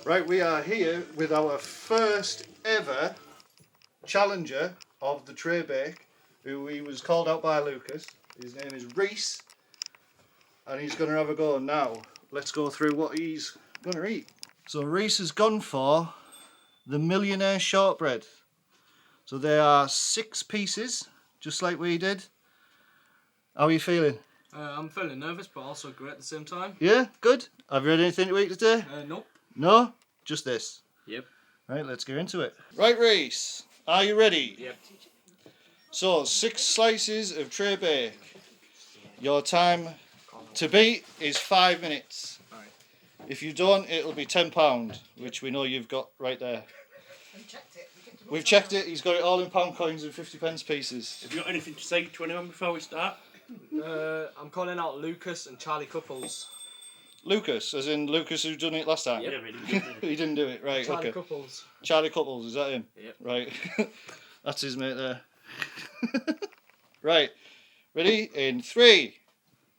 Right, we are here with our first ever challenger of the tray bake, who he was called out by Lucas. His name is Rhys, and he's going to have a go now. Let's go through what he's going to eat. So Rhys has gone for the millionaire shortbread. So there are 6 pieces, just like we did. How are you feeling? I'm feeling nervous, but also great at the same time. Yeah, good. Have you had anything to eat today? Nope. No? Just this? Yep. Right, let's get into it. Right, Rhys, are you ready? Yep. So, 6 slices of tray bake. Your time to beat is 5 minutes. Alright. If you don't, it'll be £10, which we know you've got right there. We've checked it. He's got it all in pound coins and 50p pieces. Have you got anything to say to anyone before we start? I'm calling out Lucas and Charlie Couples. Lucas, as in Lucas who done it last time? Yep. Yeah, but he didn't. He didn't do it, right, Charlie okay. Couples. Charlie Couples, is that him? Yep. Right. That's his mate there. Right. Ready? In 3,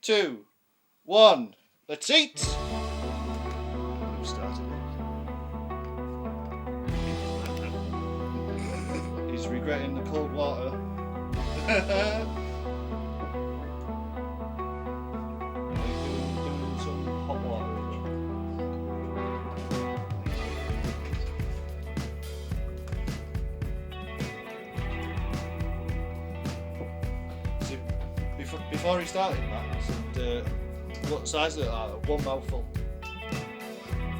2, 1. Let's eat! We've started it. He's regretting the cold water. Doing some hot water. See, before he started, Matt, I said, what size is it? One mouthful.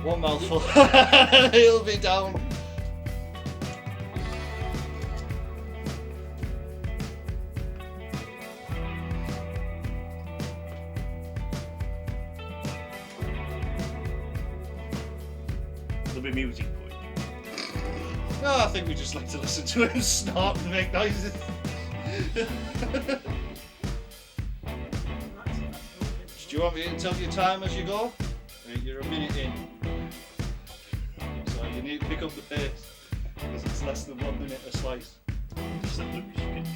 One mouthful. He'll be down. There'll be music for it. No, I think we just like to listen to him snort and make noises. Do you want me to tell you time as you go? You're a minute in. So you need to pick up the pace, because it's less than 1 minute a slice. Just like Lucas, you can do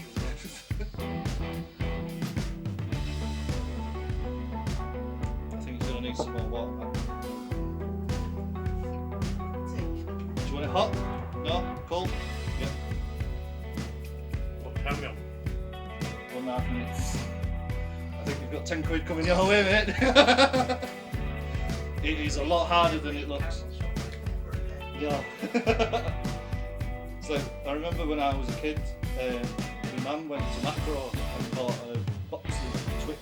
I think he's going to need some more water, man. Do you want it hot? No? Cold? Yeah. What time are we on? 1.5 minutes. I think you've got 10 quid coming your way, mate. It is a lot harder than it looks. Yeah. It's like, I remember when I was a kid, my mum went to Macro and bought a box of Twix.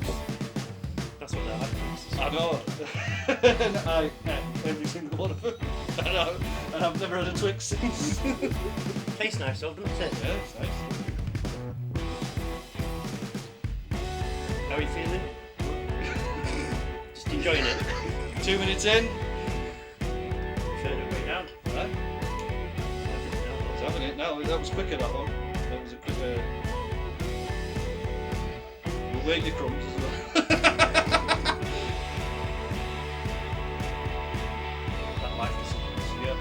That's what they're like. I know. And I ate every single one of them. And I've never had a Twix since. Tastes nice though, doesn't it? Yeah, it's nice. How are you feeling? Just enjoying it. 2 minutes in. Feeling it way down. Right. It's having it now. That was quicker, that one. That was a quicker. We'll wait your crumbs as well. That life is something. Yeah.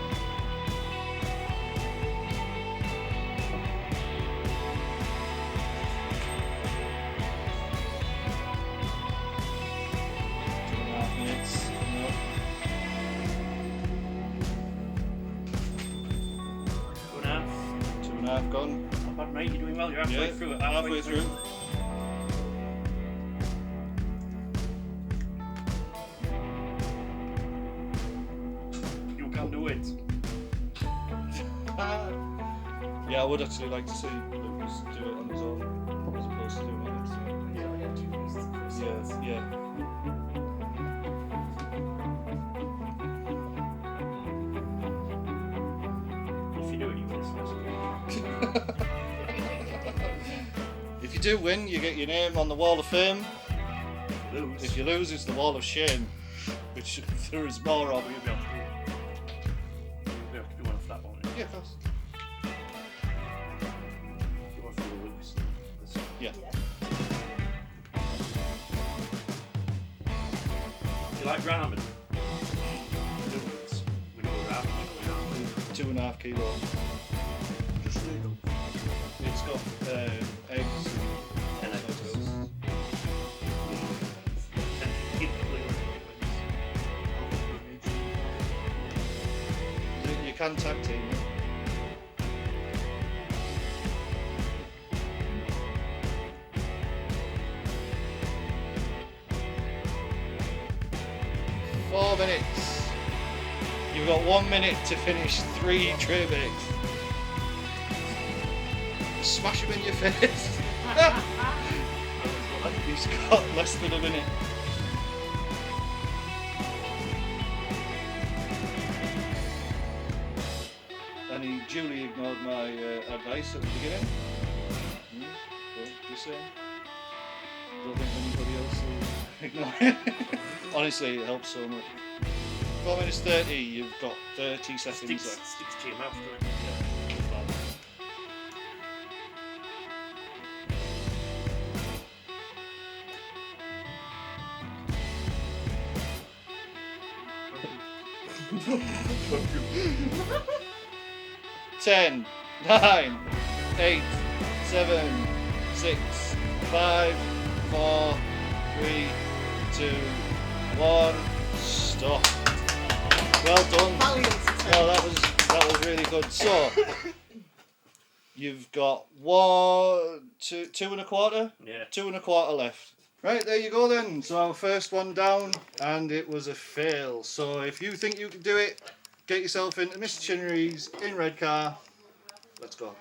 Half gone. Not bad, mate. You're doing well. You're halfway through it. Halfway through. You can do it. Yeah, I would actually like to see Lucas do it on his own as opposed to doing it. So. Yeah. If you do it, you win. If you do win, you get your name on the wall of fame. Lose. If you lose, it's the wall of shame, which there is more of. We have to do one of that one. Yeah, of course. You want to do Lucas. Yeah. Do you like ramen? Noodles. We do ramen. 2.5 kilo. Just noodles. It's got eggs And and eggs. can tag team. 4 minutes. You've got 1 minute to finish 3 tray bakes. Smash him in your face. He's got less than a minute. And he duly ignored my advice at the beginning. Just saying. Don't think anybody else will ignore it. Honestly, it helps so much. 4 minutes 30, you've got 30 seconds left. Sticks to your mouth, doesn't it? Ten, 9, 8, 7, 6, 5, 4, 3, 2, 1. Stop. Well done. Well, that was really good. So you've got 2 1/4. Yeah. 2 1/4 left. Right, there you go then. So our first one down, and it was a fail. So if you think you can do it, get yourself into Mr. Chinnery's in red car. Let's go.